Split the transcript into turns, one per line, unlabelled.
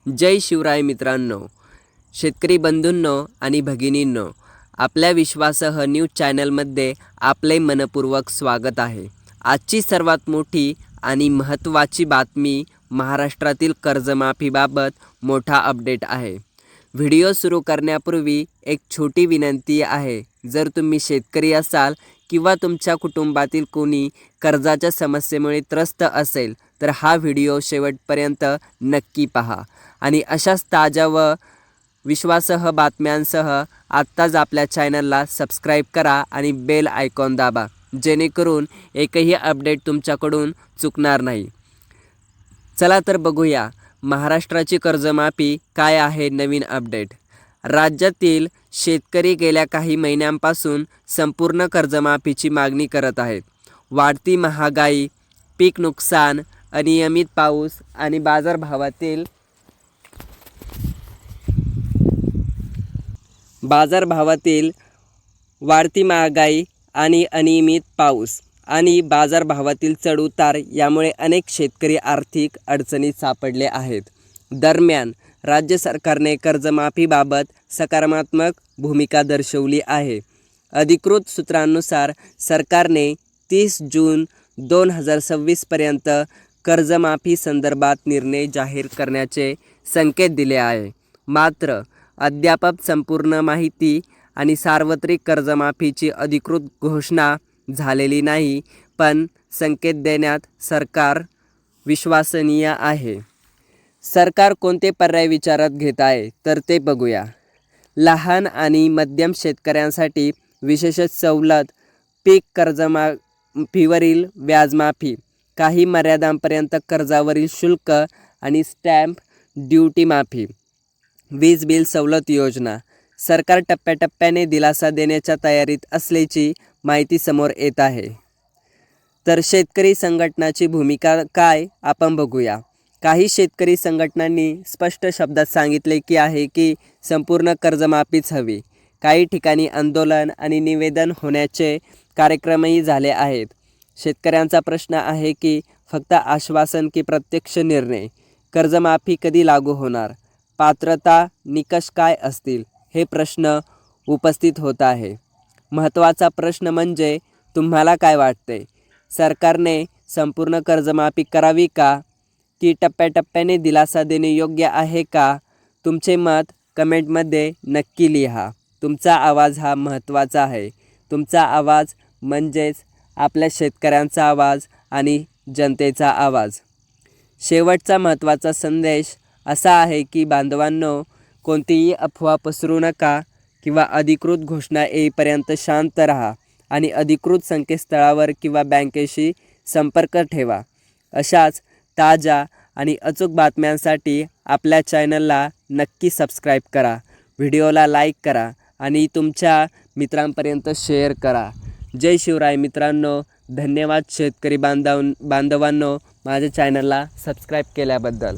जय शिवराय मित्रांनो, शेतकरी बंधूंनो आणि भगिनींनो, आपल्या विश्वासह न्यूज चॅनलमध्ये आपले मनपूर्वक स्वागत आहे। आजची सर्वात मोठी आणि महत्त्वाची बातमी महाराष्ट्रातील कर्जमाफीबाबत मोठा अपडेट आहे। व्हिडिओ सुरू करण्यापूर्वी एक छोटी विनंती आहे। जर तुम्ही शेतकरी असाल किंवा तुमच्या कुटुंबातील कोणी कर्जाच्या समस्येमुळे त्रस्त असेल तर हा व्हिडिओ शेवटपर्यंत नक्की पहा आणि अशाच ताज्या व विश्वासार्ह बातम्यांसह आत्ताच आपल्या चॅनलला सबस्क्राईब करा आणि बेल आयकॉन दाबा, जेणेकरून एकही अपडेट तुमच्याकडून चुकणार नाही। चला तर बघूया महाराष्ट्राची कर्जमाफी काय आहे नवीन अपडेट। राज्यातील शेतकरी गेल्या काही महिन्यांपासून संपूर्ण कर्जमाफीची मागणी करत आहेत। वाढती महागाई, पीक नुकसान, अनियमित पाऊस आणि बाजारभावातील वाढती महागाई आणि अनियमित पाऊस आणि बाजारभावातील चढउतार यामुळे अनेक शेतकरी आर्थिक अडचणीत सापडले आहेत। दरम्यान राज्य सरकारने कर्जमाफीबाबत सकारात्मक भूमिका दर्शवली आहे। अधिकृत सूत्रांनुसार सरकारने 30 जून 2026 पर्यंत कर्जमाफी संदर्भात निर्णय जाहीर करण्याचे संकेत दिले आहे। मात्र अद्याप संपूर्ण माहिती आणि सार्वत्रिक कर्जमाफीची अधिकृत घोषणा झालेली नाही, पण संकेत देण्यात सरकार विश्वसनीय आहे। सरकार कोणते पर्याय विचारात घेत आहे तर ते बघूया। लहान आणि मध्यम शेतकऱ्यांसाठी विशेष सवलत, पीक कर्जमाफीवरील व्याजमाफी, काही मर्यादांपर्यंत कर्जावरील शुल्क आणि स्टॅम्प ड्युटी माफी, वीज बिल सवलत योजना। सरकार टप्प्याटप्प्याने दिलासा देण्याच्या तयारीत असल्याची माहिती समोर येत आहे। तर शेतकरी संघटनांची भूमिका काय आपण बघूया। काही शेतकरी संघटनांनी स्पष्ट शब्दात सांगितले की संपूर्ण कर्जमाफीच हवी। काही ठिकाणी आंदोलन आणि निवेदन होण्याचे कार्यक्रमही झाले आहेत। शेतकऱ्यांचा प्रश्न आहे की फक्त आश्वासन की प्रत्यक्ष निर्णय? कर्जमाफी कधी लागू होणार? पात्रता निकष काय असतील? हे प्रश्न उपस्थित होत आहे। महत्त्वाचा प्रश्न म्हणजे तुम्हाला काय वाटते? सरकारने संपूर्ण कर्जमाफी करावी का, की टप्प्याटप्प्याने दिलासा देणे योग्य आहे का? तुमचे मत कमेंटमध्ये नक्की लिहा। तुमचा आवाज हा महत्त्वाचा आहे। तुमचा आवाज म्हणजेच आपल्या शेतकऱ्यांचा आवाज आणि जनतेचा आवाज। शेवटचा महत्त्वाचा संदेश असा आहे की बांधवांनो, कोणतीही अफवा पसरू नका किंवा अधिकृत घोषणा येईपर्यंत शांत राहा आणि अधिकृत संकेतस्थळावर किंवा बँकेशी संपर्क ठेवा। अशाच ताज्या आणि अचूक बातम्यांसाठी आपल्या चॅनलला नक्की सबस्क्राईब करा, व्हिडिओला लाईक करा आणि तुमच्या मित्रांपर्यंत शेअर करा। जय शिवराय मित्रांनो, धन्यवाद शेतकरी बांधवांनो माझ्या चॅनलला सबस्क्राईब केल्याबद्दल।